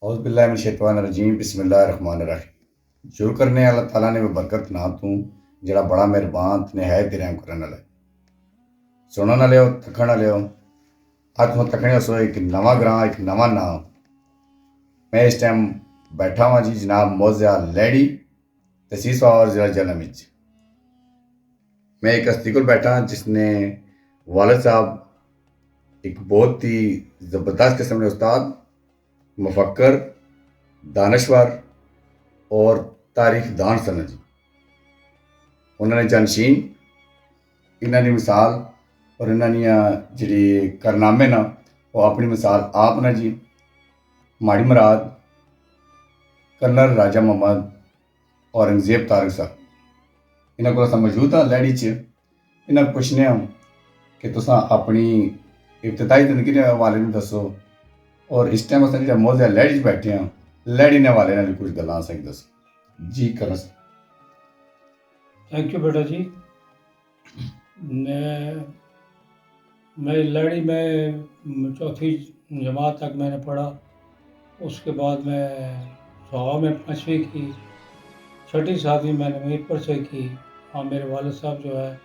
اعوذ باللہ من الشیطان الرجیم بسم اللہ الرحمن الرحیم شروع کرنے اللہ تعالیٰ نے برکت نہ تو جڑا بڑا مہربان نہایت رحم کرنے والا ہے سنن والے ہو تکھن والے ہو ہاتھ میں تکھنے سو ایک نواں گراں ایک نواں نام میں اس ٹائم بیٹھا ہوا جی جناب موضع لیڈی تحصیل اور ضلع جہلم وچ میں ایک ہستی کو بیٹھا جس نے والد صاحب ایک بہت ہی زبردست قسم کے استاد مفکر دانشور اور تاریخ دان سن جی انہوں نے جانشین انہوں نے مثال اور انہوں نے جڑی کارنامے نا وہ اپنی مثال آپ نے جی ماڑی مراد کرنل راجہ محمد اورنگزیب طارق صاحب انہوں کو موجود ہاں لیڈی چ انہوں پوچھنے ہوں کہ تساں اپنی ابتدائی زندگی کے حوالے میں دسو اور اس ٹائم اصل جب موضوع لیڈی بیٹھے ہیں لیڈی نے والے نے کچھ گلاں سک دسو جی کرس تھینک یو بیٹا جی میں لیڈی میں چوتھی جماعت تک میں نے پڑھا اس کے بعد میں سہاوا میں 5ویں کی 6ٹھی 7ویں میں نے میرپور سے کی اور میرے والد صاحب جو ہے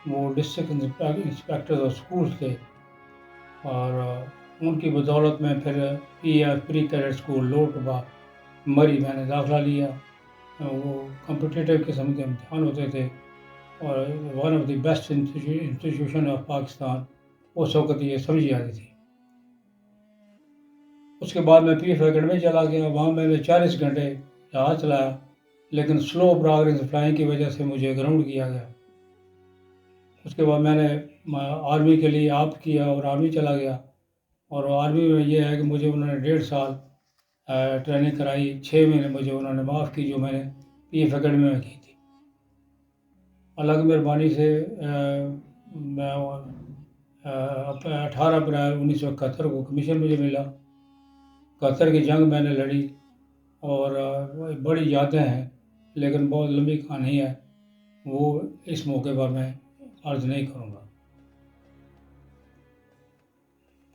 وہ ڈسٹرکٹ انسپیکٹر آف اسکول تھے اور ان کی بدولت میں پھر پری کیڈٹ اسکول لوٹبا مری میں نے داخلہ لیا وہ کمپٹیٹیو قسم کے امتحان ہوتے تھے اور one of the best institution of Pakistan اس وقت یہ سمجھی جاتی تھی. اس کے بعد میں پی ایف اکیڈمی چلا گیا وہاں میں نے 40 گھنٹے جہاز چلایا لیکن سلو پروگرس فلائنگ کی وجہ سے مجھے گراؤنڈ کیا گیا. اس کے بعد میں نے آرمی کے لیے آپ کیا اور آرمی چلا گیا اور آرمی میں یہ ہے کہ مجھے انہوں نے 1.5 سال ٹریننگ کرائی 6 مہینے مجھے انہوں نے معاف کی جو میں نے پی ایف اکیڈمی میں کی تھی. اللہ کی مہربانی سے میں 18 اپریل 1971 کو کمیشن مجھے ملا. 71 کی جنگ میں نے لڑی اور بڑی یادیں ہیں لیکن بہت لمبی کہانی ہے وہ اس موقع پر میں عرض نہیں کروں گا.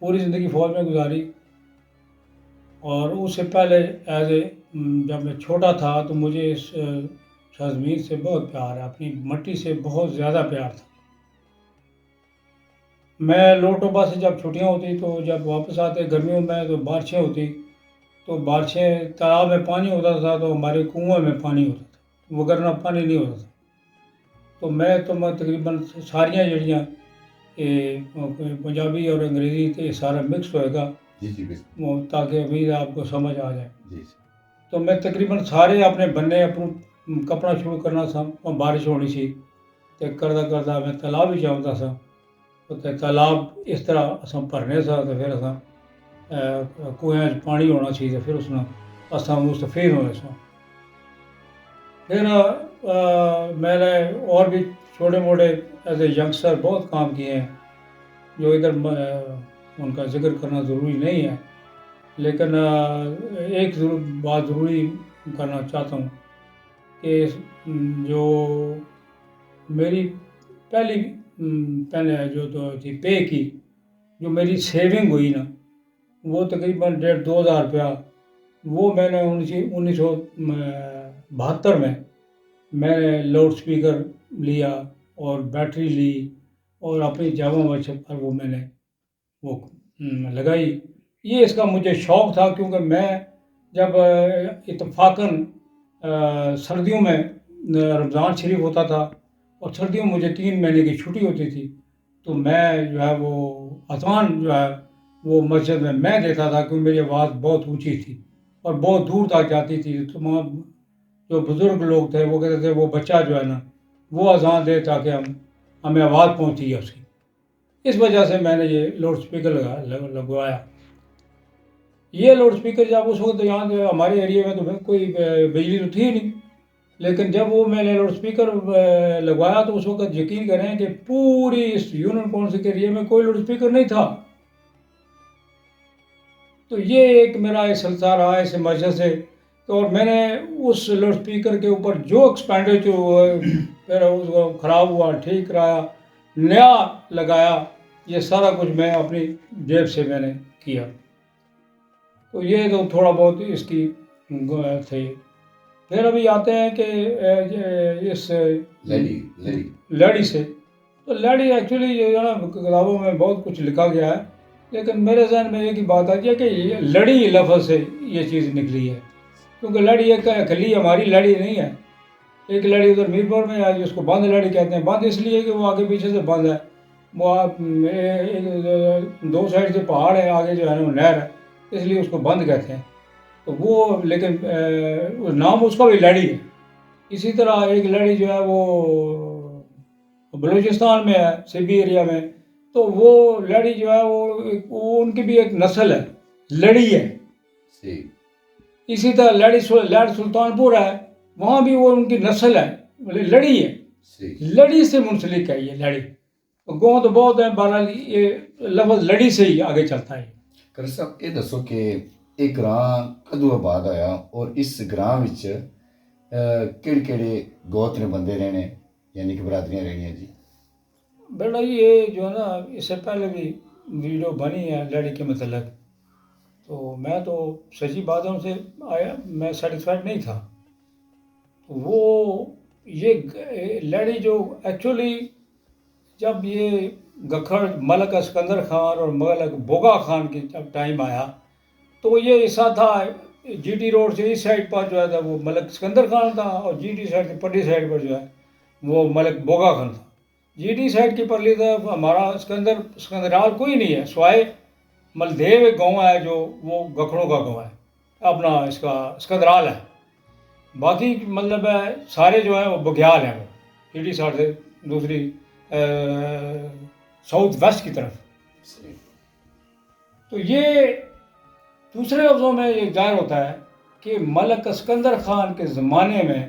پوری زندگی فوج میں گزاری اور اس سے پہلے جب میں چھوٹا تھا تو مجھے اس سرزمین سے بہت پیار ہے اپنی مٹی سے بہت زیادہ پیار تھا. میں لوٹوبا سے جب چھٹیاں ہوتی تو جب واپس آتے گرمیوں میں تو بارشیں ہوتی تو بارشیں تالاب میں پانی ہوتا تھا تو ہمارے کنویں میں پانی ہوتا تھا وگرنہ پانی نہیں ہوتا تھا. تو میں تقریباً ساریاں جڑیاں پنجابی اور انگریزی تو سارا مکس ہوئے گا تاکہ امید آپ کو سمجھ آ جائے. تو میں تقریباً سارے اپنے بننے اپنے کپڑا شروع کرنا تھا بارش ہونی سی تو کردہ کردہ میں تالاب ہی جاؤں سا تو تالاب اس طرح اصل بھرنے سا تو پھر اصل کنویں پانی ہونا سی تو پھر اس میں اصل مستفید ہونے سا. پھر میں نے اور بھی چھوٹے موٹے ایز اے ینگسٹر بہت کام کیے ہیں جو ادھر ان کا ذکر کرنا ضروری نہیں ہے لیکن ایک بات ضروری کرنا چاہتا ہوں کہ جو میری پہلے جو تھی پے کی جو میری سیونگ ہوئی نا وہ تقریباً 1.5-2 ہزار روپیہ وہ میں نے 1972 میں نے لاؤڈ اسپیکر لیا اور بیٹری لی اور اپنی جامع مسجد پر وہ میں نے وہ لگائی. یہ اس کا مجھے شوق تھا کیونکہ میں جب اتفاقاً سردیوں میں رمضان شریف ہوتا تھا اور سردیوں میں مجھے 3 مہینے کی چھٹی ہوتی تھی تو میں جو ہے وہ اذان جو ہے وہ مسجد میں دیتا تھا کیونکہ میری آواز بہت اونچی تھی اور بہت دور تک جاتی تھی. تمام جو بزرگ لوگ تھے وہ کہتے تھے وہ بچہ جو ہے نا وہ اذان دے تاکہ ہمیں آواز پہنچی ہے اس کی. اس وجہ سے میں نے یہ لاؤڈ اسپیکر لگوایا. یہ لاؤڈ اسپیکر جب اس وقت یہاں ہمارے ایریے میں تو کوئی بجلی تو تھی نہیں لیکن جب وہ میں نے لاؤڈ اسپیکر لگوایا تو اس وقت یقین کریں کہ پوری اس یونین کونسل کے ایریے میں کوئی لاؤڈ اسپیکر نہیں تھا. تو یہ ایک میرا سلسلہ رہا ہے اس مسجد سے اور میں نے اس لاؤڈ اسپیکر کے اوپر جو ایکسپینڈیچر ہوا پھر اس کو خراب ہوا ٹھیک کرایا نیا لگایا یہ سارا کچھ میں اپنی جیب سے میں نے کیا. تو یہ تو تھوڑا بہت اس کی تھے. پھر ابھی آتے ہیں کہ اس لڑی سے. تو لڑی ایکچولی جو ہے نا کتابوں میں بہت کچھ لکھا گیا ہے، لیکن میرے ذہن میں ایک ہی بات آتی ہے کہ یہ لڑی لفظ سے یہ چیز نکلی ہے، کیونکہ لڑی ایک کلی ہماری لڑی نہیں ہے. ایک لڑی ادھر میرپور میں ہے جس کو بند لڑی کہتے ہیں. بند اس لیے کہ وہ آگے پیچھے سے بند ہے، وہ دو سائڈ سے پہاڑ ہے، آگے جو ہے نا وہ نہر ہے، اس لیے اس کو بند کہتے ہیں. تو وہ لیکن نام اس کا بھی لڑی ہے. اسی طرح ایک لڑی جو ہے وہ بلوچستان میں ہے، سبی ایریا میں. تو وہ لڑی جو ہے وہ ان کی بھی ایک نسل ہے، لڑی ہے. اسی طرح لڑ سلطان پور ہے، وہاں بھی وہ ان کی نسل ہے، لڑی ہے. لڑی سے منسلک ہے یہ لڑی. گاؤں تو بہت ہیں، بہرحال یہ لفظ لڑی سے ہی آگے چلتا ہے. کر صاحب یہ دسو کہ یہ گراں کدو آباد آیا اور اس گراں وچ کہڑے کہڑے گوت نے بندے رہنے یعنی کہ برادریاں رہنیاں جی؟ بیٹا یہ جو ہے نا اس سے پہلے بھی ویڈیو بنی ہے لڑی کے متعلق، تو میں تو سچی باتوں سے آیا، میں سیٹسفائڈ نہیں تھا. وہ یہ لڑی جو ایکچولی جب یہ گکھڑ ملک اسکندر خان اور ملک بوگا خان کی جب ٹائم آیا تو یہ حصہ تھا جی ٹی روڈ سے اس سائڈ پر جو ہے تھا وہ ملک اسکندر خان تھا، اور جی ٹی سائڈ سے پٹی سائڈ پر جو ہے وہ ملک بوگا خان تھا. جی ٹی سائڈ کی پرلی طرف ہمارا اسکندرال کوئی نہیں ہے سوائے ملدیو ایک گاؤں ہے جو وہ گکھڑوں کا گاؤں ہے، اپنا اس کا اسکندرال ہے. باقی مطلب ہے سارے جو ہیں وہ بگیال ہیں، وہ جی ٹی سائڈ سے دوسری ساؤتھ ویسٹ کی طرف. تو یہ دوسرے لفظوں میں یہ ظاہر ہوتا ہے کہ ملک اسکندر خان کے زمانے میں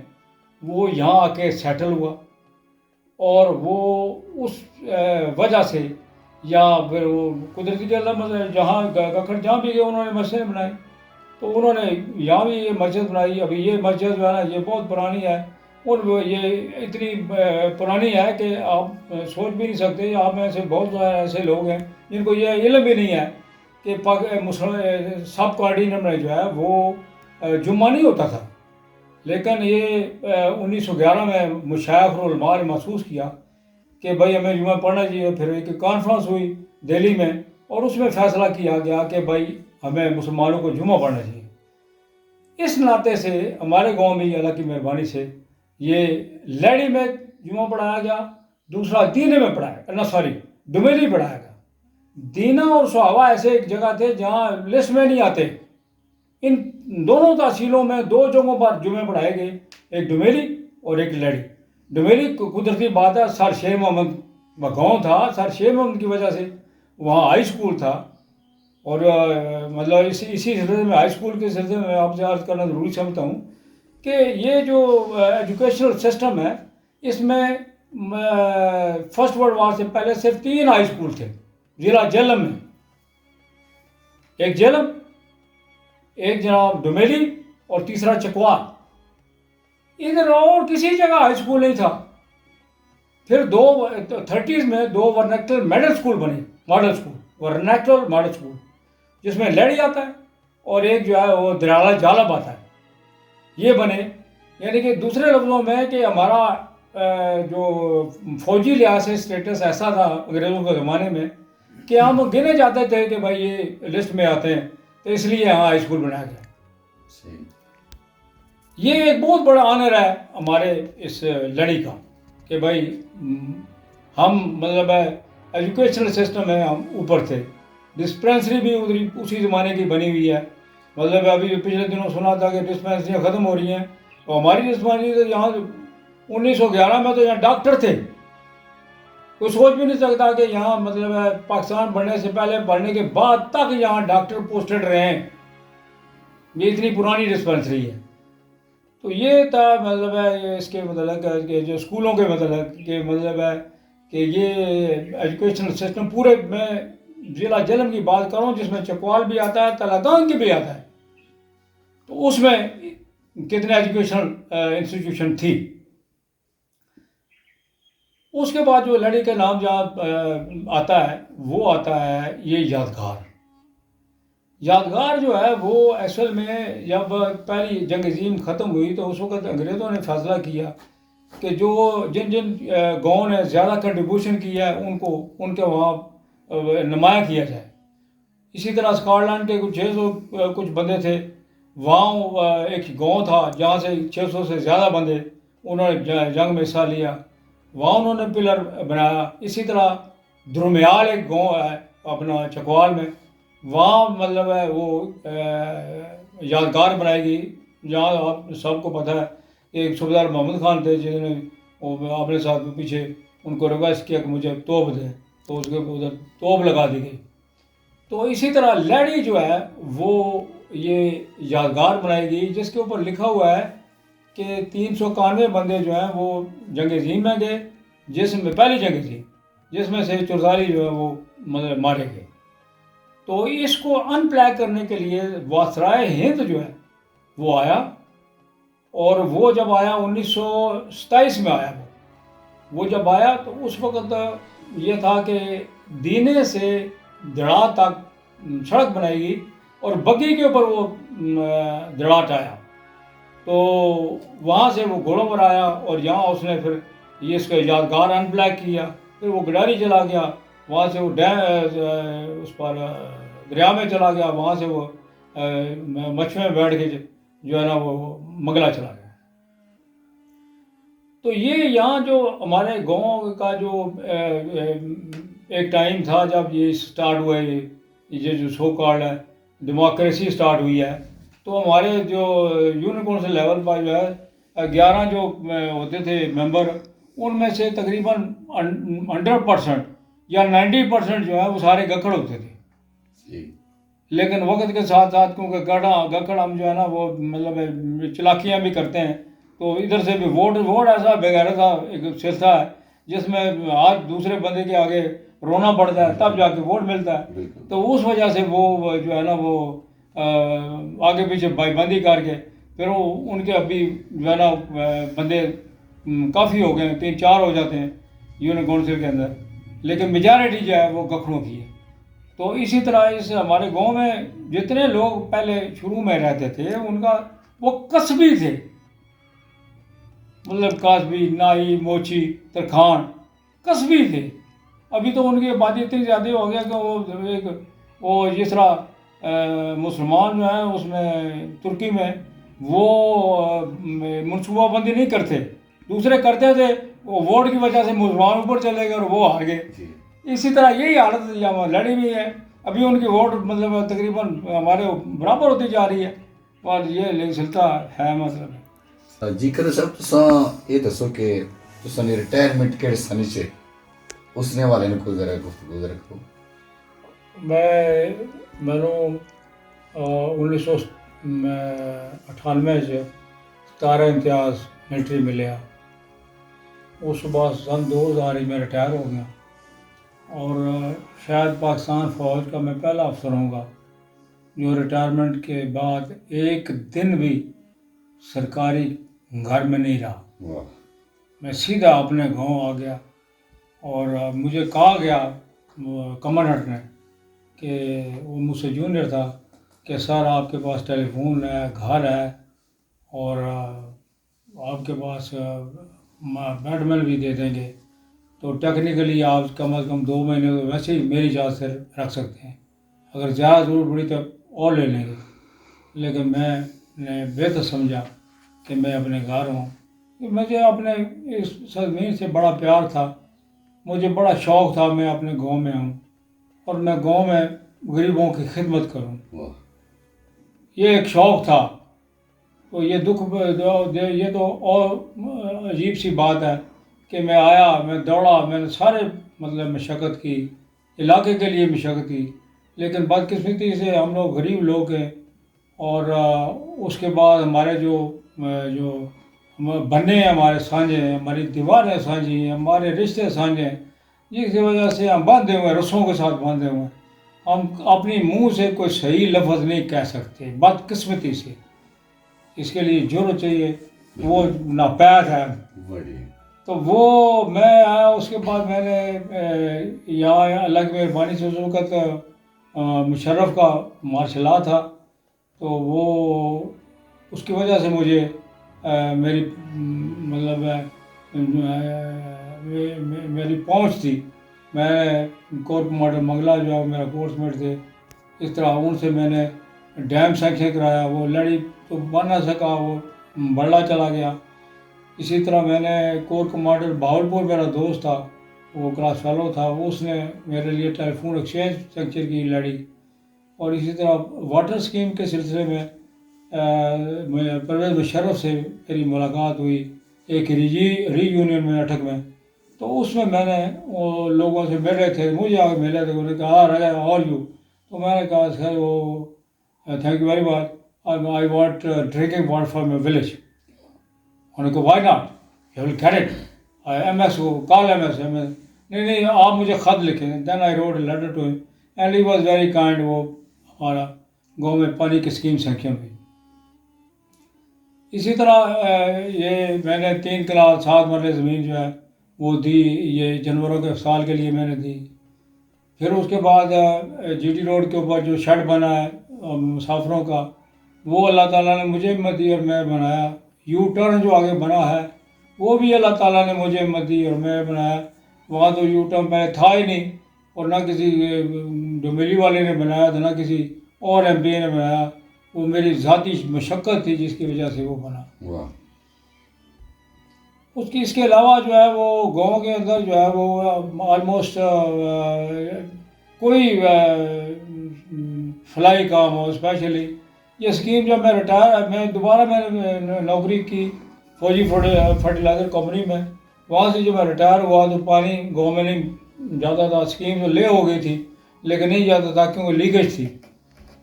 وہ یہاں آ کے سیٹل ہوا، اور وہ اس وجہ سے یا پھر وہ قدرتی جہاں گکھڑ جہاں بھی گئے انہوں نے مسجد بنائی. تو انہوں نے یہاں بھی یہ مسجد بنائی. ابھی یہ مسجد جو ہے نا یہ بہت پرانی ہے، اور یہ اتنی پرانی ہے کہ آپ سوچ بھی نہیں سکتے. آپ میں سے بہت سارے ایسے لوگ ہیں جن کو یہ علم بھی نہیں ہے کہ سب کوارڈینر میں جو ہے وہ جمعہ نہیں ہوتا تھا. لیکن یہ 1911 میں مشائخ العلماء نے محسوس کیا کہ بھائی ہمیں جمعہ پڑھنا چاہیے. پھر ایک کانفرنس ہوئی دہلی میں، اور اس میں فیصلہ کیا گیا کہ بھائی ہمیں مسلمانوں کو جمعہ پڑھنا چاہیے. اس ناطے سے ہمارے گاؤں میں اللہ کی مہربانی سے یہ لڑی میں جمعہ پڑھایا گیا. دوسرا دینے میں پڑھایا ڈومیلی پڑھایا گیا. دینا اور سہاوا ایسے ایک جگہ تھے جہاں لسٹ میں نہیں آتے. ان دونوں تحصیلوں میں دو جگہوں پر جمعے پڑھائے گئے، ایک ڈومیلی اور ایک لڑی. ڈومیلی قدرتی بات ہے، سر شیر محمد گاؤں تھا، سر شیر محمد کی وجہ سے وہاں ہائی اسکول تھا. اور مطلب اسی سلسلے میں ہائی اسکول کے سلسلے میں آپ سے عرض کرنا ضروری سمجھتا ہوں کہ یہ جو ایجوکیشنل سسٹم ہے اس میں فرسٹ ورلڈ وار سے پہلے صرف 3 ہائی اسکول تھے ضلع جہلم میں. ایک جہلم، ایک جناب ڈومیلی، اور تیسرا چکوال. ادھر اور کسی جگہ ہائی اسکول نہیں تھا. پھر 30s میں 2 ورنیکٹل ماڈل اسکول بنے، ماڈل اسکول ورنیکٹل ماڈل اسکول، جس میں لڑی آتا ہے اور ایک جو ہے وہ درالا جالب آتا ہے. یہ بنے. یعنی کہ دوسرے لفظوں میں کہ ہمارا جو فوجی لحاظ سے اسٹیٹس ایسا تھا انگریزوں کے زمانے میں کہ ہم گنے جاتے تھے کہ بھائی یہ لسٹ میں آتے ہیں، تو اس لیے یہاں ہائی اسکول بنایا گیا. یہ ایک بہت بڑا آنر ہے ہمارے اس لڑی کا کہ بھائی ہم مطلب ہے ایجوکیشنل سسٹم ہے ہم اوپر تھے. ڈسپینسری بھی اسی زمانے کی بنی ہوئی ہے. مطلب ابھی پچھلے دنوں سنا تھا کہ ڈسپینسریاں ختم ہو رہی ہیں، تو ہماری ڈسپینسری تو یہاں 1911 میں تو یہاں ڈاکٹر تھے. کوئی سوچ بھی نہیں سکتا کہ یہاں مطلب ہے پاکستان بڑھنے سے پہلے بڑھنے کے بعد تک یہاں ڈاکٹر پوسٹڈ رہے ہیں. یہ اتنی پرانی ڈسپینسری ہے. تو یہ تھا مطلب ہے اس کے متعلق کہ جو اسکولوں کے متعلق کہ مطلب ہے کہ یہ ایجوکیشنل سسٹم پورے میں ضلع جہلم کی بات کروں جس میں چکوال بھی آتا ہے، تلادان کی بھی آتا ہے، تو اس میں کتنے ایجوکیشنل انسٹیٹیوشن تھی. اس کے بعد جو لڑی کا نام جہاں آتا ہے وہ آتا ہے یہ یادگار. یادگار جو ہے وہ اصل میں جب پہلی جنگ عظیم ختم ہوئی تو اس وقت انگریزوں نے فیصلہ کیا کہ جو جن جن گاؤں نے زیادہ کنٹریبیوشن کیا ہے ان کے وہاں نمایاں کیا جائے. اسی طرح اسکاٹ لینڈ کے کچھ 600 کچھ بندے تھے، وہاں ایک گاؤں تھا جہاں سے 600 سے زیادہ بندے انہوں نے جنگ میں حصہ لیا، وہاں انہوں نے پلر بنایا. اسی طرح درمیال ایک گاؤں ہے اپنا چکوال میں، وہاں مطلب ہے وہ یادگار بنائی گئی، جہاں آپ سب کو پتہ ہے ایک صوبیدار محمد خان تھے جنہوں نے وہ اپنے ساتھ پیچھے ان کو ریکویسٹ کیا کہ مجھے توپ دیں، تو اس کے ادھر توپ لگا دی گئی. تو اسی طرح لہڑی جو ہے وہ یہ یادگار بنائی گئی جس کے اوپر لکھا ہوا ہے کہ 391 بندے جو ہیں وہ جنگ عظیم میں گئے، جس میں پہلی جنگ عظیم جس میں سے 44 جو ہے وہ مطلب مارے گئے. تو اس کو ان پلیک کرنے کے لیے واسرائے ہند جو ہے وہ آیا، اور وہ جب آیا 1927 میں آیا وہ جب آیا تو اس وقت یہ تھا کہ دینے سے دڑا تک سڑک بنائی گئی اور بگی کے اوپر وہ دڑاٹ آیا، تو وہاں سے وہ گھوڑوں پر آیا اور یہاں اس نے پھر یہ اس کا یادگار ان بلیک کیا. پھر وہ گڈاری چلا گیا، وہاں سے وہ اس پر دریا میں چلا گیا، وہاں سے وہ مچھویں میں بیٹھ کے جو ہے نا وہ منگلا چلا گیا. تو یہ یہاں جو ہمارے گاؤں کا جو ایک ٹائم تھا جب یہ سٹارٹ ہوا ہے، یہ جو سو کالڈ ہے ڈیموکریسی سٹارٹ ہوئی ہے، تو ہمارے جو یونین کونسل لیول پر جو ہے 11 جو ہوتے تھے ممبر، ان میں سے تقریباً 100% یا 90% جو ہے وہ سارے گکھڑ ہوتے تھے. لیکن وقت کے ساتھ ساتھ کیونکہ گکھڑ ہم جو ہے نا وہ مطلب چلاکیاں بھی کرتے ہیں، تو ادھر سے بھی ووٹ ایسا بغیر تھا ایک سلسلہ ہے جس میں آج دوسرے بندے کے آگے رونا پڑتا ہے تب جا کے ووٹ ملتا ہے. تو اس وجہ سے وہ جو ہے نا وہ آگے پیچھے بائی بندی کر کے پھر وہ ان کے ابھی جو ہے نا بندے کافی ہو گئے ہیں، 3-4 ہو جاتے ہیں یونین کونسل کے اندر، لیکن میجارٹی جو ہے وہ گکھڑوں کی ہے. تو اسی طرح اس ہمارے گاؤں میں جتنے لوگ پہلے شروع میں رہتے تھے ان کا وہ قصبی تھے، مطلب قاسبی، نائی، موچی، ترکھان قصبی تھے. ابھی تو ان کی آبادی اتنی زیادہ ہو گیا کہ وہ جس طرح مسلمان جو ہیں اس میں ترکی میں وہ منصوبہ بندی نہیں کرتے، دوسرے کرتے تھے، وہ ووٹ کی وجہ سے مسلمان اوپر چلے گئے اور وہ ہار گئے. اسی طرح یہی حالت یہاں لڑی ہوئی ہے، ابھی ان کی ووٹ مطلب تقریباً ہمارے برابر ہوتی جا رہی ہے، اور یہ سلسلہ ہے مطلب. جی کرو صاحب تساں یہ دسو کہ تساں نے ریٹائرمنٹ کہڑے سن چ اس نے والے نے کوئی ذرا گفتگو رکھو. میں 1998 17 امتیاز ملٹری ملیا، اس بعد سن 2000 میں ریٹائر ہو گیا، اور شاید پاکستان فوج کا میں پہلا افسر ہوں گا جو ریٹائرمنٹ کے بعد ایک دن بھی سرکاری گھر میں نہیں رہا. میں سیدھا اپنے گاؤں آ گیا، اور مجھے کہا گیا کمانڈنٹ نے کہ وہ مجھ سے جونیئر تھا کہ سر آپ کے پاس ٹیلی فون ہے، گھر ہے، اور آپ کے پاس بیڈ مل بھی دے دیں گے، تو ٹیکنیکلی آپ کم از کم 2 مہینے تو ویسے ہی میری اجازت سے رکھ سکتے ہیں، اگر زیادہ ضرورت پڑی تو اور لے لیں گے. لیکن میں نے بہتر سمجھا کہ میں اپنے گھر ہوں. مجھے اپنے اس سرزمین سے بڑا پیار تھا، مجھے بڑا شوق تھا میں اپنے گاؤں میں ہوں اور میں گاؤں میں غریبوں کی خدمت کروں. یہ ایک شوق تھا. تو یہ یہ تو اور عجیب سی بات ہے کہ میں آیا، میں دوڑا، میں نے سارے مطلب مشقت کی، علاقے کے لیے مشقت کی، لیکن بدقسمتی سے ہم لوگ غریب لوگ ہیں، اور اس کے بعد ہمارے جو بننے ہیں ہمارے سانجے ہیں، ہماری دیواریں سانجھی ہیں، ہمارے رشتے سانجے ہیں، جس کی وجہ سے ہم باندھے ہوئے ہیں، رسوں کے ساتھ باندھے ہوئے ہیں. ہم اپنی منہ سے کوئی صحیح لفظ نہیں کہہ سکتے بدقسمتی سے. اس کے لیے جرأت چاہیے، وہ ناپید ہے. تو وہ میں آیا، اس کے بعد میں نے یہاں اللہ کی مہربانی سے اس وقت مشرف کا مارشل لا تھا، تو وہ اس کی وجہ سے مجھے میری مطلب میری پہنچ تھی. میں کور کمانڈر منگلا جو ہے میرا کورس میٹ تھے، اس طرح ان سے میں نے ڈیم سینکشن کرایا. وہ لڑی تو بن نہ سکا، وہ بڑھلا چلا گیا. اسی طرح میں نے کور کمانڈر بہاولپور میرا دوست تھا، وہ کلاس فیلو تھا، اس نے میرے لیے ٹیلی فون ایکسچینج سینکچر کی لڑی. اور اسی طرح واٹر اسکیم کے سلسلے میں پرویز مشرف سے میری ملاقات ہوئی ایک ری یونین میں اٹک میں. تو اس میں نے وہ لوگوں سے ملے تھے، مجھے آ کے ملے تھے. انہوں نے کہا رہے آل یو، تو میں نے کہا سر وہ thank you very much, I want drinking water from my village. انہوں نے کہا why not, you will get it. M S کو کال ایم ایس نہیں آپ مجھے خط لکھیں. Then I wrote a letter to him and he was very kind. وہ ہمارا گاؤں میں پانی کی اسکیم سینکشن ہوئی. اسی طرح یہ میں نے 3 کنال 7 مرلے زمین جو ہے وہ دی، یہ جانوروں کے سال کے لیے میں نے دی. پھر اس کے بعد جی ٹی روڈ کے اوپر جو شیڈ بنا ہے مسافروں کا، وہ اللہ تعالیٰ نے مجھے ہمت دی اور میں بنایا. یو ٹرن جو آگے بنا ہے وہ بھی اللہ تعالیٰ نے مجھے ہمت دی اور میں بنایا. وہاں تو یو ٹرن میں تھا ہی نہیں، اور نہ کسی ڈومیلی والے نے بنایا تھا، نہ کسی اور ایم پی نے بنایا. وہ میری ذاتی مشقت تھی جس کی وجہ سے وہ بنا. اس کے علاوہ جو ہے وہ گاؤں کے اندر جو ہے وہ آلموسٹ کوئی فلائی کام ہو، اسپیشلی یہ اسکیم جب میں ریٹائر، میں دوبارہ میں نے نوکری کی فوجی فرٹیلائزر کمپنی میں. وہاں سے جب میں ریٹائر ہوا تو پانی گاؤں میں نہیں جاتا تھا. اسکیم جو لے ہو گئی تھی لیکن نہیں جاتا تھا کیونکہ لیکیج تھی.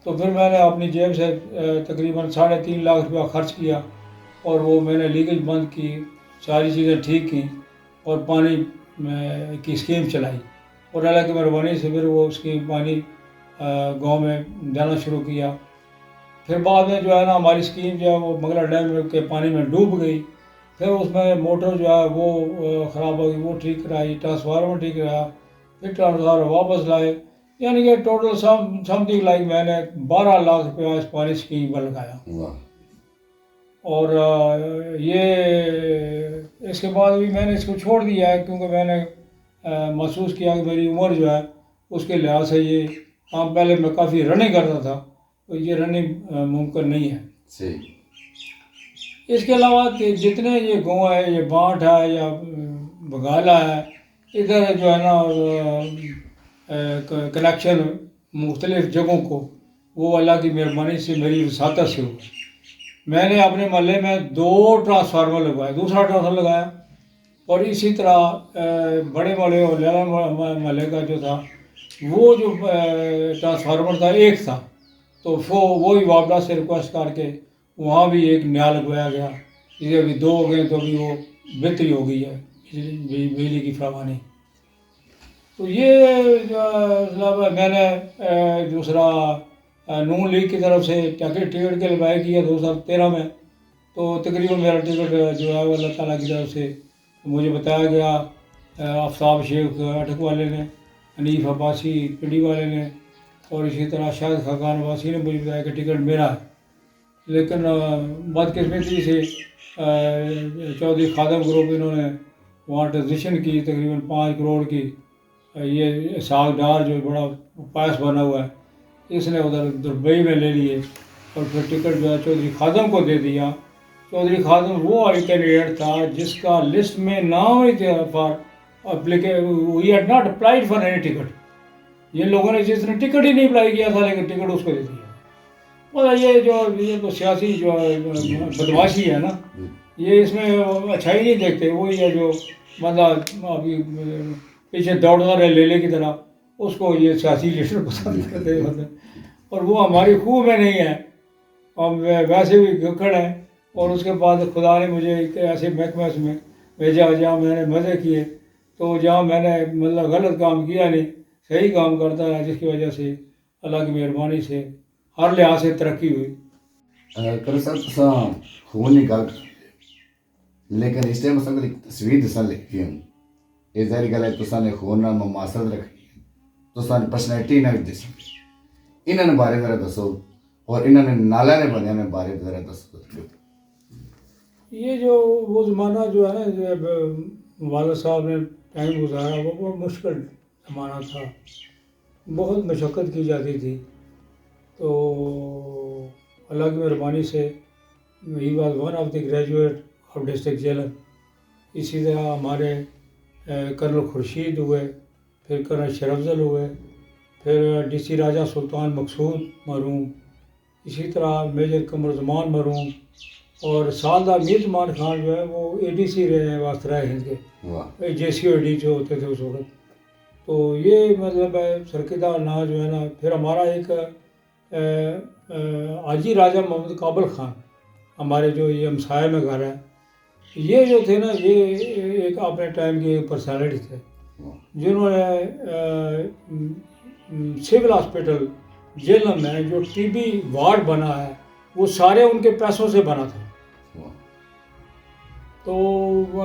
تو پھر میں نے اپنی جیب سے تقریباً 3.5 لاکھ روپیہ خرچ کیا اور وہ میں نے لیکیج بند کی، ساری چیزیں ٹھیک کیں اور پانی کی اسکیم چلائی. اور اللہ کی مہربانی سے پھر وہ اسکیم پانی گاؤں میں جانا شروع کیا. پھر بعد میں جو ہے نا ہماری اسکیم جو ہے وہ بنگلہ ڈیم کے پانی میں ڈوب گئی. پھر اس میں موٹر جو ہے وہ خراب ہو گئی، وہ ٹھیک کرائی، ٹرانسفارمر ٹھیک کرایا، پھر ٹرانسفارمر واپس لائے. یعنی کہ ٹوٹل سم تھنگ لائک میں نے 12 لاکھ روپیہ اس پانی اسکیم پر لگایا. اور یہ اس کے بعد بھی میں نے اس کو چھوڑ دیا ہے کیونکہ میں نے محسوس کیا کہ میری عمر جو ہے اس کے لحاظ سے یہ کام، پہلے میں کافی رننگ کرتا تھا تو یہ رننگ ممکن نہیں ہے. اس کے علاوہ جتنے یہ گاؤں ہے، یہ بانٹ ہے یا بگالا ہے، ادھر جو ہے نا کنیکشن مختلف جگہوں کو وہ اللہ کی مہربانی سے میری وساطت سے ہوا. میں نے اپنے محلے میں 2 ٹرانسفارمر لگوائے، دوسرا ٹرانسفارمر لگایا. اور اسی طرح بڑے محلے اور لیلا محلے کا جو تھا وہ جو ٹرانسفارمر تھا ایک تھا، تو وہی وابڈا سے ریکویسٹ کر کے وہاں بھی ایک نیا لگوایا گیا. یہ ابھی 2 ہو گئے تو ابھی وہ بہتری ہو گئی ہے بجلی کی فراوانی. تو یہ جو میں نے دوسرا نون لیگ کی طرف سے ٹکٹ کے لبائے کیا 2013 میں. تو تقریباً میرا ٹکٹ جو ہے وہ اللہ تعالیٰ کی طرف سے مجھے بتایا گیا، آفتاب شیخ اٹک والے نے، حنیف عباسی پنڈی والے نے، اور اسی طرح شاہد خاقان عباسی نے مجھے بتایا کہ ٹکٹ میرا ہے. لیکن بدقسمتی سے چودھری خادم گروپ انہوں نے وہاں ٹرانزیکشن کی تقریباً 5 کروڑ کی. یہ اسحاق ڈار جو بڑا پاس بنا ہوا ہے، اس نے ادھر دبئی میں لے لیے اور پھر ٹکٹ جو ہے چودھری خادم کو دے دیا. چودھری خادم وہ کینڈیڈیٹ تھا جس کا لسٹ میں نام ہی تھا for we had not applied for any ticket. جن لوگوں نے جس نے ٹکٹ ہی نہیں اپلائی کیا تھا لیکن ٹکٹ اس کو دے دیا. یہ تو سیاسی جو بدماشی ہے نا، یہ اس میں اچھائی نہیں دیکھتے. وہی ہے جو بندہ ابھی پیچھے دوڑتا رہے لیلے کی طرح، اس کو یہ سیاسی لیڈر پسند کرتے ہیں اور وہ ہماری خوب میں نہیں ہے. ہم ویسے بھی گکڑ ہیں. اور اس کے بعد خدا نے مجھے ایک ایسے محکمہ میں بھیجا جہاں میں نے مزے کیے، تو جہاں میں نے مطلب غلط کام کیا نہیں، صحیح کام کرتا رہا، جس کی وجہ سے اللہ کی مہربانی سے ہر لحاظ سے ترقی ہوئی. کرو صاحب تساں خون کی گل لیکن اس ٹائم اصل ایک تصویر دسن لکھی ہوں. یہ ظاہری گل ہے تساں نے خون نال مماثلت رکھنی ہے، تساں نے پرسنالٹی نہ بھی دسنی. انہوں نے بارے ذرا دسو اور انہوں نے نالے نے بندیاں نے بارے ذرا دسو. یہ جو وہ زمانہ جو ہے نا جب والد صاحب نے ٹائم گزارا وہ بہت مشکل زمانہ تھا، بہت مشقت کی جاتی تھی. تو اللہ کی مہربانی سے he was one of the graduate of district jailer. اسی طرح ہمارے کرنل خورشید ہوئے، پھر کرنل شرفضل ہوئے، پھر ڈی سی راجہ سلطان مقصود مرحوم، اسی طرح میجر قمر زمان مرحوم، اور سالدار میر زمان خان جو ہے وہ اے ڈی سی رہے ہیں واسطرائے ہند کے، جے سی او ڈی جو ہوتے تھے اس وقت. تو یہ مطلب ہے سرکردہ نا جو ہے نا. پھر ہمارا ایک حاجی راجہ محمد کابل خان، ہمارے جو یہ ہمسائے میں گھر ہے، یہ جو تھے نا یہ ایک اپنے ٹائم کے پرسنالٹی تھے جنہوں نے سول ہاسپٹل جیلم میں جو ٹی بی وارڈ بنا ہے وہ سارے ان کے پیسوں سے بنا تھا. تو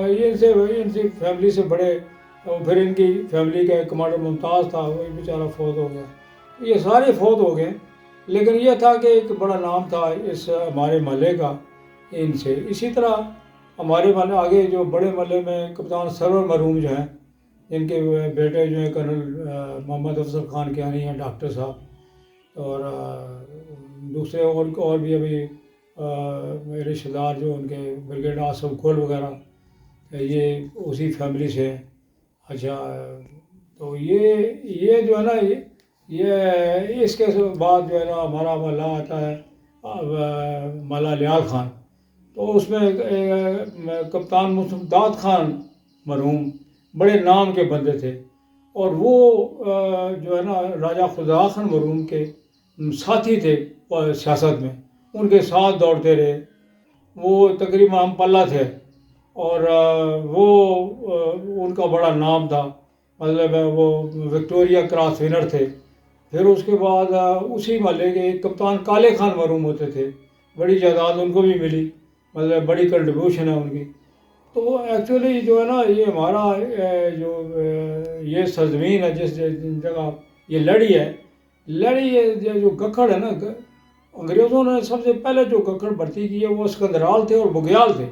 یہ ان سے فیملی سے بڑے، پھر ان کی فیملی کا ایک کمانڈر ممتاز تھا، وہ بیچارہ فوت ہو گیا. یہ سارے فوت ہو گئے، لیکن یہ تھا کہ ایک بڑا نام تھا اس ہمارے محلے کا ان سے. اسی طرح ہمارے محلے آگے جو بڑے محلے میں کپتان سرور مرحوم جو ہیں، جن کے بیٹے جو ہیں کرنل محمد افضل خان کیانی ہیں ڈاکٹر صاحب، اور دوسرے اور بھی ابھی میرے رشتہ دار جو ان کے بریگیڈ آصف گل وغیرہ یہ اسی فیملی سے ہیں. اچھا، تو یہ جو ہے نا یہ اس کے بعد جو ہے نا ہمارا محلہ آتا ہے محلہ لیال خان. تو اس میں کپتان مستمداد خان مرحوم بڑے نام کے بندے تھے، اور وہ جو ہے نا راجہ خدا خان مرحوم کے ساتھی تھے سیاست میں، ان کے ساتھ دوڑتے رہے. وہ تقریباً ہم پلہ تھے، اور وہ ان کا بڑا نام تھا، مطلب وہ وکٹوریا کراس ونر تھے. پھر اس کے بعد اسی محلے کے ایک کپتان کالے خان مرحوم ہوتے تھے، بڑی جائیداد ان کو بھی ملی، مطلب بڑی کنٹریبیوشن ہے ان کی. تو ایکچولی جو ہے نا یہ ہمارا جو یہ سرزمین ہے جس جگہ یہ لڑی ہے جو گکھڑ ہے نا، انگریزوں نے سب سے پہلے جو گکھڑ بھرتی کی ہے وہ اسکندرال تھے اور بگیال تھے.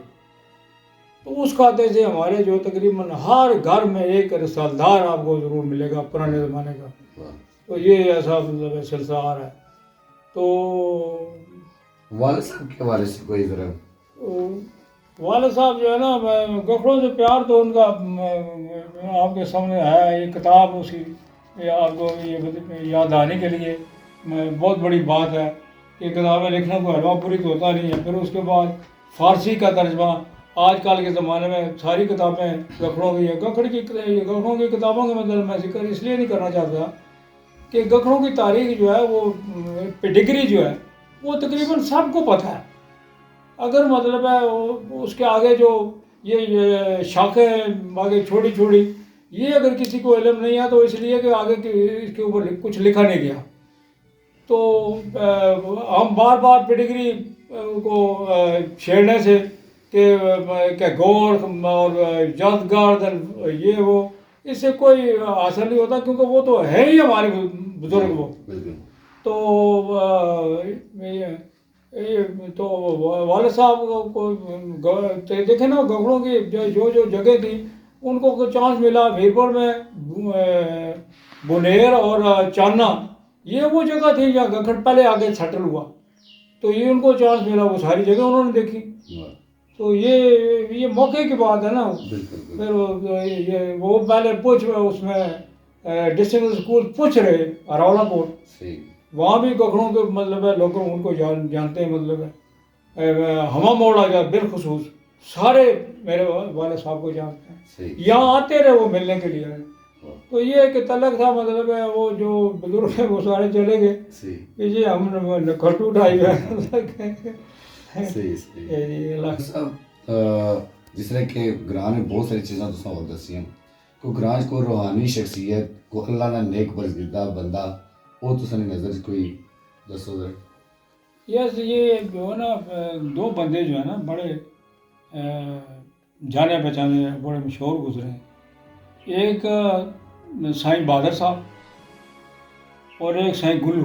تو اس کھاتے سے ہمارے جو تقریباً ہر گھر میں ایک رسالدار آپ کو ضرور ملے گا پرانے زمانے کا. تو یہ ایسا مطلب سلسلہ آ رہا ہے. تو والد صاحب کے حوالے سے کوئی ذرا. والد صاحب جو ہے نا گکھڑوں سے پیار تو ان کا آپ کے سامنے ہے. یہ کتاب اس کی آپ کو یہ یاد آنے کے لیے بہت بڑی بات ہے کہ کتابیں لکھنا کوئی حلوہ پوری تو ہوتا نہیں ہے. پھر اس کے بعد فارسی کا ترجمہ آج کل کے زمانے میں ساری کتابیں گکھڑوں کی ہے. گکھڑوں کی کتابوں کا مطلب میں ذکر اس لیے نہیں کرنا چاہتا کہ گکھڑوں کی تاریخ جو ہے وہ پیڈگری جو ہے وہ تقریباً سب کو پتہ ہے. اگر مطلب ہے اس کے آگے جو یہ شاخیں آگے چھوٹی چھوٹی، یہ اگر کسی کو علم نہیں ہے تو اس لیے کہ آگے اس کے اوپر کچھ لکھا نہیں گیا. تو ہم بار بار پیڈگری کو چھیڑنے سے کہ گور اور یادگار یہ وہ اس سے کوئی حاصل نہیں ہوتا، کیونکہ وہ تو ہے ہی ہمارے بزرگ. وہ تو والد صاحب کو دیکھیں نا گکھڑوں کی جو جگہ تھی ان کو چانس ملا بھیرپور میں بنیر اور چانا، یہ وہ جگہ تھی جہاں گکھڑ پہلے آگے سیٹل ہوا. تو یہ ان کو چانس ملا، وہ ساری جگہ انہوں نے دیکھی. تو یہ موقع کی بات ہے نا. پھر وہ پہلے پوچھ اس میں ڈسٹنگوش اسکول پوچھ رہے اراولا کوٹ، وہاں بھی گکھڑوں کے مطلب ہے لوگوں ان کو جانتے ہیں. مطلب ہے ہما موڑا جا بالخصوص سارے میرے والد صاحب کو جانتے ہیں، یہاں آتے رہے وہ ملنے کے لیے. تو یہ ایک تعلق تھا، مطلب ہے وہ جو بزرگ ہیں وہ سارے چلے گئے کہ جی ہم کھٹو اٹھائی ہے. جس طرح کہ گراں میں بہت ساری چیزاں تساں اور دسیاں، کوئی گراں کو روحانی شخصیت کو اللہ نے نیک برگزیدہ بندہ وہ تساں دی نظر کوئی دسو ذرا. یس، یہ جو ہے نا دو بندے جو ہیں نا بڑے جانے پہچانے بڑے مشہور گزرے ہیں. ایک سائیں بہادر صاحب اور ایک سائیں گلو.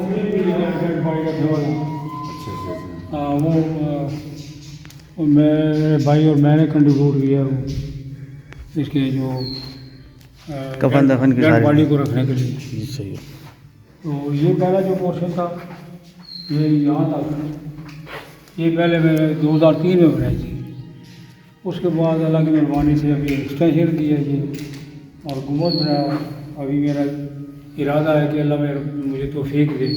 فری بھی ہے ڈیڈ باڈی رکھنے والا. اچھا اچھا ہاں وہ میرے بھائی اور میں نے کنٹریبیوٹ کیا وہ اس کے جو کفن دفن کی ڈیڈ ساری باڈی کو رکھنے کے لیے. جی صحیح. تو یہ پہلا جو پورشن تھا یہ یہاں تک، یہ پہلے میں 2003 میں بنائی تھی. اس کے بعد اللہ کی مہربانی سے ابھی ایکسٹینشن کی ہے یہ اور گنبد بنایا. ابھی میرا ارادہ ہے کہ اللہ مجھے توفیق دے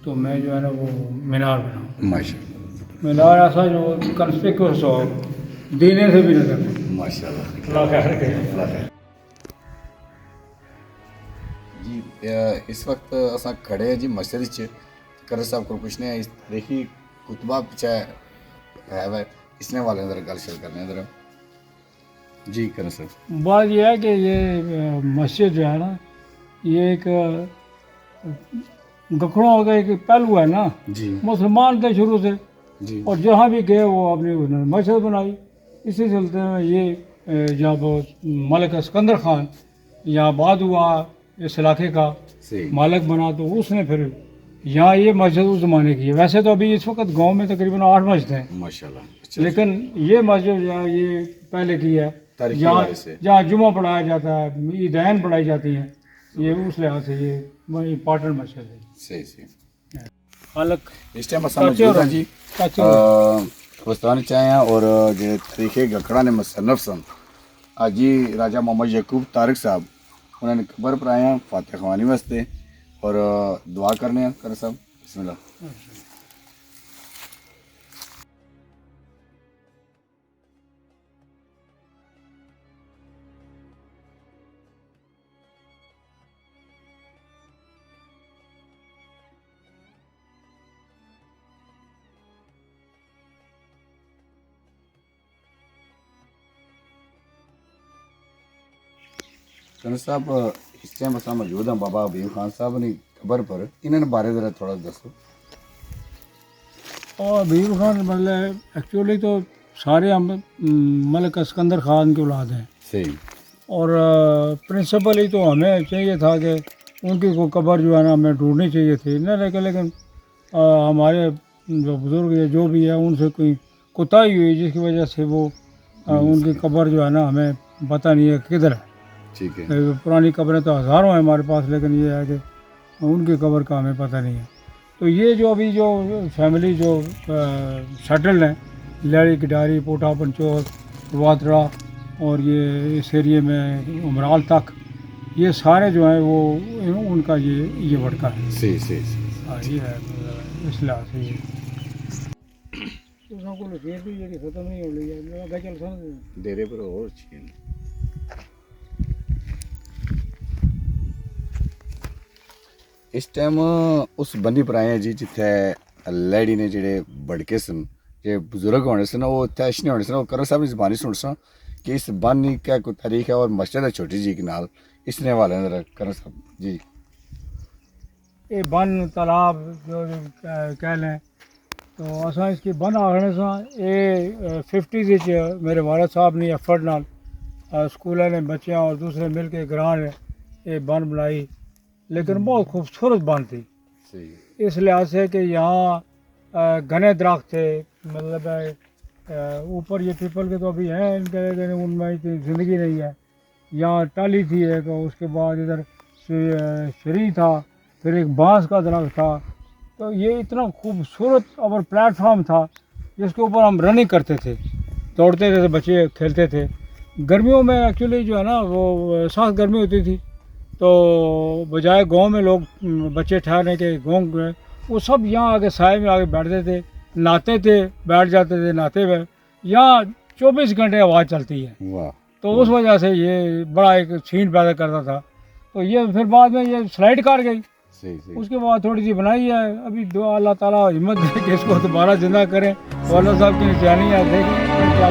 تو میں جو ہے نا وہ مینار بناؤں. ماشاء اللہ مینار ایسا جو کنسپیکوس ہو، دینے سے بھی نظر نہیں. ماشاء اللہ. اللہ خیر کرے. اللہ خیر. جی اس وقت اصا کھڑے ہیں جی مسجد کرے صاحب کو پوچھنے ہیں اس تاریخی کتبہ پیچھے ہے وہ اس نے والے اندر گل شیئر کرنے ادھر. جی کرے صاحب. بات یہ ہے کہ یہ مسجد جو ہے نا یہ ایک گکھڑوں کا ایک پہلو ہے نا. جی مسلمان تھے شروع سے جی اور جہاں بھی گئے وہ اپنی مسجد بنائی. اسی سلسلے میں یہ جب ملک اسکندر خان یہاں بعد ہوا اس علاقے کا صحیح. مالک بنا تو اس نے پھر یہاں یہ مسجد اس زمانے کی ہے. ویسے تو ابھی اس وقت گاؤں میں تقریباً 8 مسجد ہیں ماشاء اللہ. اچھا لیکن یہ مسجد جو ہے یہ پہلے کی ہے تاریخی جہاں حوالے سے. جہاں جمعہ پڑھایا جاتا ہے، عیدین پڑھائی جاتی ہیں. یہ اس لحاظ سے یہ امپارٹنٹ مسجد ہے. صحیح صحیح. خالق اس ٹائم اصل موجود ہیں جی کوستان چاہیں اور جو تاریخ گکھڑا نے مصنف سن جی راجہ محمد یعقوب طارق صاحب انہوں نے قبر پر آئے ہیں فاتح خوانی واسطے اور دعا کرنے ہیں. کرے صاحب بسم اللہ. کنر صاحب اس ٹائم اصل موجود ہیں بابا حبیب خان صاحب نے قبر پر انہوں نے بارے ذرا تھوڑا دسو. اور حبیب خان مطلب ایکچولی تو سارے ہم ملک اسکندر خان کی اولاد ہیں صحیح. اور پرنسپلی تو ہمیں چاہیے تھا کہ ان کی کوئی قبر جو ہے نا ہمیں ڈھونڈنی چاہیے تھی نہ لیکن ہمارے جو بزرگ ہے جو بھی ہے ان سے کوئی کوتاہی ہوئی جس کی وجہ سے وہ ان کی قبر جو ہے نا ہمیں پتہ نہیں ہے کدھر ہے. ٹھیک ہے. پرانی قبریں تو ہزاروں ہیں ہمارے پاس لیکن یہ ہے کہ ان کی قبر کا ہمیں پتہ نہیں ہے. تو یہ جو ابھی جو فیملی جو سیٹلڈ ہیں لیڑی کٹاری پوٹا پنچور واترا اور یہ اس ایریے میں امرال تک یہ سارے جو ہیں وہ ان کا یہ وڑکا ہے. صحیح صحیح. ہاں یہ ہے اس لحاظ سے یہ کو نصیحت بھی یہ ختم نہیں ہو رہی ہے. میرا چل سمجھ ڈیرے پر اور چھین اس ٹائم اس بنی پر آئے ہیں جی جتھے لیڈی نے جڑے بڑکے سن جے بزرگ ہونے سن وہ اتنے اشنے ہونے سن وہ کرو صاحب نے زبانی سن سن کہ اس بن کا کوئی تاریخ ہے اور مسجد ہے چھوٹی جی کے نال اس نے حوالے اندر کرو صاحب. جی یہ بن تالاب جو کہہ لیں تو اصا اس کی بن آخنے سا یہ 50s میرے والد صاحب نے ایفرٹ نال اسکولوں نے بچیاں اور دوسرے مل کے گراں نے یہ بن بنائی لیکن بہت خوبصورت بن تھی. صحیح. اس لحاظ سے کہ یہاں گھنے درخت تھے مطلب اوپر یہ پیپل کے تو ابھی ہیں ان کے لیکن ان میں اتنی زندگی نہیں ہے. یہاں ٹالی تھی ایک اس کے بعد ادھر شری تھا پھر ایک بانس کا درخت تھا. تو یہ اتنا خوبصورت اور پلیٹ فارم تھا جس کے اوپر ہم رننگ کرتے تھے دوڑتے تھے بچے کھیلتے تھے. گرمیوں میں ایکچولی جو ہے نا وہ سخت گرمی ہوتی تھی تو بجائے گاؤں میں لوگ بچے ٹھہرنے کے گاؤں میں وہ سب یہاں آگے سائے میں آگے بیٹھتے تھے نہاتے تھے بیٹھ جاتے تھے نہاتے ہوئے. یہاں 24 گھنٹے آواز چلتی ہے. واہ. تو اس وجہ سے یہ بڑا ایک سین پیدا کرتا تھا. تو یہ پھر بعد میں یہ سلائڈ کر گئی. اس کے بعد تھوڑی سی بنائی ہے. ابھی دعا اللہ تعالیٰ ہمت دے کہ اس کو دوبارہ زندہ کریں. مولانا صاحب کی نشانی ہے دیکھیں کیا